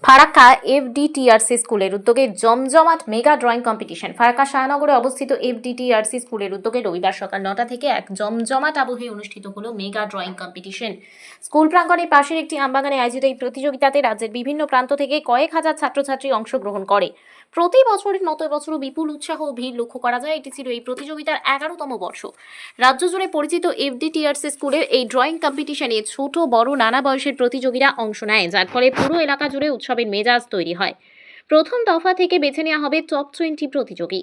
ফারাক্কা এফডিটিআরসি স্কুলের উদ্যোগে জমজমাট মেগা ড্রয়িং কম্পিটিশন। ফারাক্কা শাহনগরে অবস্থিত এফডিটিআরসি স্কুলের উদ্যোগে রবিবার সকাল 9টা থেকে এক জমজমাট আবহে অনুষ্ঠিত হলো মেগা ড্রয়িং কম্পিটিশন। স্কুল প্রাঙ্গণের পাশের একটি আমবাগানে আয়োজিত এই প্রতিযোগিতাতে রাজ্যের বিভিন্ন প্রান্ত থেকে কয়েক হাজার ছাত্রছাত্রী অংশগ্রহণ করে। প্রতি বছরের মতো এবছরও বিপুল উৎসাহ ও ভিড় লক্ষ্য করা যায়। এটি ছিল এই প্রতিযোগিতার 11তম বর্ষ। রাজ্য জুড়ে পরিচিত এফডিটিআরসি স্কুলের এই ড্রয়িং কম্পিটিশনে ছোট বড় নানা বয়সের প্রতিযোগীরা অংশ নেয়, যার ফলে পুরো এলাকা জুড়ে উৎসবের মেজাজ তৈরি হয়। প্রথম দফা থেকে বেছে নেওয়া হবে টপ 20 প্রতিযোগী।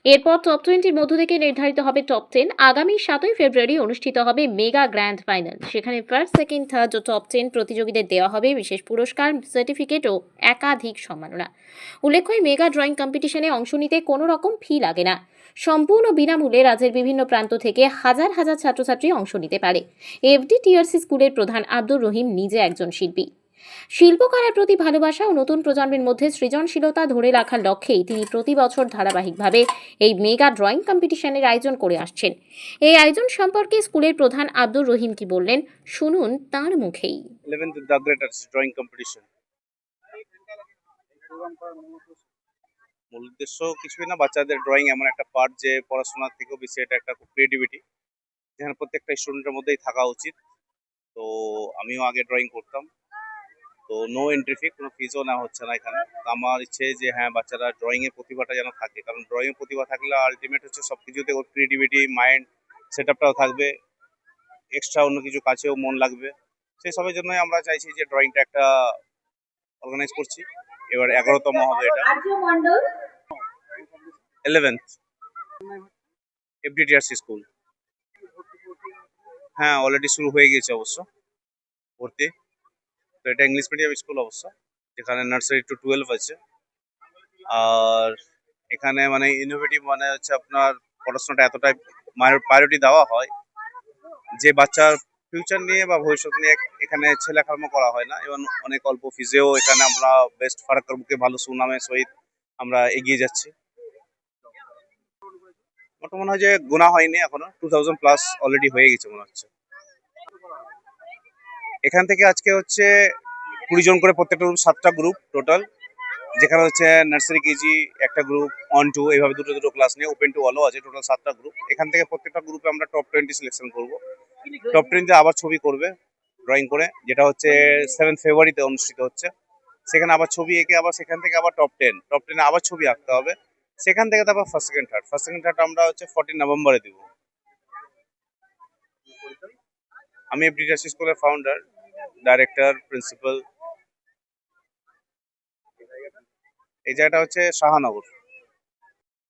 এরপর টপ 20-র মধ্য থেকে নির্ধারিত হবে টপ 10। আগামী 7ই ফেব্রুয়ারি অনুষ্ঠিত হবে মেগা গ্র্যান্ড ফাইনাল। সেখানে ফার্স্ট, সেকেন্ড, থার্ড ও টপ 10 প্রতিযোগীদের দেওয়া হবে বিশেষ পুরস্কার, সার্টিফিকেট ও একাধিক সম্মাননা। উল্লেখ্য, এই মেগা ড্রয়িং কম্পিটিশনে অংশ নিতে কোনো রকম ফি লাগে না। সম্পূর্ণ বিনামূল্যে রাজ্যের বিভিন্ন প্রান্ত থেকে হাজার হাজার ছাত্রছাত্রী অংশ নিতে পারে। এফডিটিআরসি স্কুলের প্রধান আব্দুর রহিম নিজে একজন শিল্পী। শিল্পকলার প্রতি ভালোবাসা ও নতুন প্রজন্মের মধ্যে সৃজনশীলতা ধরে রাখার লক্ষ্যেই তিনি প্রতি বছর ধারাবাহিকভাবে এই মেগা ড্রয়িং কম্পিটিশনের আয়োজন করে আসছেন। এই আয়োজন সম্পর্কে স্কুলের প্রধান আব্দুর রহিম কি বললেন, শুনুন তার মুখেই। 11th the great arts drawing competition. মূল উদ্দেশ্য কিছুই না, বাচ্চাদের ড্রয়িং এমন একটা পার্ট যে পড়াশোনার থেকেও বেশি এটা একটা ক্রিয়েটিভিটি, যেখানে প্রত্যেকটা স্টুডেন্টের মধ্যেই থাকা উচিত। তো আমিও আগে ড্রয়িং করতাম, তো নো এন্ট্রি ফি, কোনো ফিজও নেওয়া হচ্ছে না এখানে। তো আমার ইচ্ছে যে হ্যাঁ, বাচ্চারা ড্রয়িংয়ের প্রতিভাটা যেন থাকে, কারণ ড্রয়িংয়ের প্রতিভা থাকলে আলটিমেট হচ্ছে সব কিছুতে ওর ক্রিয়েটিভিটি, মাইন্ড সেট আপটাও থাকবে, এক্সট্রা অন্য কিছু কাছেও মন লাগবে। সেই সবের জন্যই আমরা চাইছি যে ড্রয়িংটা একটা অর্গানাইজ করছি। এবার 11তম হবে এটা, 11th এফডিটিআরসি স্কুল। হ্যাঁ, অলরেডি শুরু হয়ে গিয়েছে অবশ্য ভর্তি। তো এটা ইংলিশ মিডিয়াম স্কুল অবশ্য, যেখানে নার্সারি টু 12 আছে। আর এখানে মানে ইনোভেটিভ মানে হচ্ছে আপনার পড়াশোনাটা এতটাই প্রায়োরিটি দেওয়া হয় যে বাচ্চার ফিউচার নিয়ে বা ভবিষ্যৎ নিয়ে এখানে ছেলেখামো করা হয় না, এবং অনেক অল্প ফিজেও এখানে আমরা বেস্ট ফারাক্কার বুকে ভালো সুনামের সহিত আমরা এগিয়ে যাচ্ছি। মোটা মনে হয় যে গোনা হয়নি এখনো, 2000 প্লাস অলরেডি হয়ে গেছে মনে হচ্ছে। এখান থেকে আজকে হচ্ছে 20 জন করে, প্রত্যেকটা গ্রুপ 7টা গ্রুপ টোটাল, যেখানে হচ্ছে নার্সারি কেজি একটা গ্রুপ, 1 2 এইভাবে দুটো দুটো ক্লাস নিয়ে ওপেন টু অলও আছে। টোটাল 7টা গ্রুপ। এখান থেকে প্রত্যেকটা গ্রুপে আমরা টপ 20 সিলেকশন করব। টপ 20-তে আবার ছবি করবে ড্রয়িং করে, যেটা হচ্ছে 7 ফেব্রুয়ারিতে অনুষ্ঠিত হচ্ছে। সেখানে আবার ছবি এঁকে আবার সেখান থেকে আবার টপ 10-এ আবার ছবি আঁকতে হবে। সেখান থেকে তারপর ফার্স্ট সেকেন্ড থার্ড আমরা হচ্ছে 14 নভেম্বরে দিব। আমি এফডিটিআরসি স্কুলের ফাউন্ডার, ডাইরেক্টর, প্রিন্সিপাল। এই জায়গাটা হচ্ছে শাহনগর।